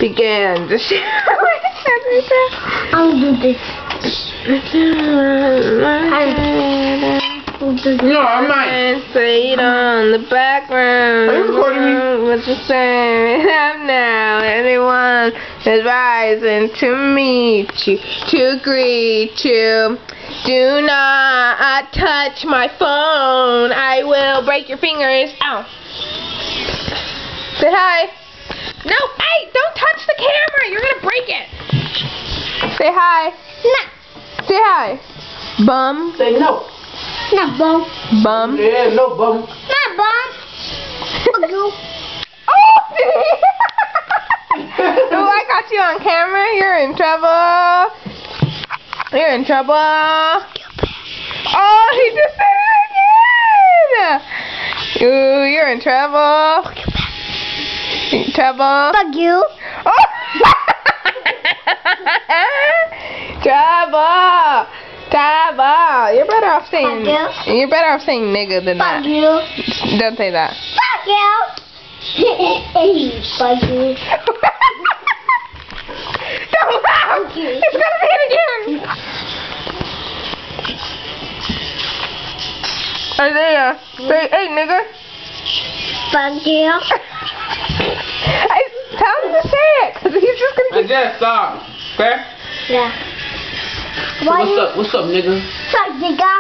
began to share. I'll do this. No, I'm not. Stayed on the background. Are you recording me? What you saying? I'm now. Anyone is rising to meet you, to greet you. Do not touch my phone. I will break your fingers. Ow. Say hi. No, hey, don't touch the camera. You're gonna break it. Say hi. No. Say hi. Bum. Say no. Not bum. Bum. Yeah, no bum. Not bum. Fuck you. Oh! Oh, I got you on camera. You're in trouble. You're in trouble. Oh, he just said it again. Ooh, you're in trouble. In trouble. Fuck you. Oh. Trouble. Trouble. You're better off saying. Fuck you. You're better off saying nigga than Fuck that. you. Don't say that. Fuck you. Fuck you. Don't laugh. It's gonna say it again. Isaiah, say, hey nigga. Fuck you. Tell him to say it, cause he's just gonna keep. Isaiah, stop. Okay? Yeah. So what's up? What's up, nigga? Fuck nigga.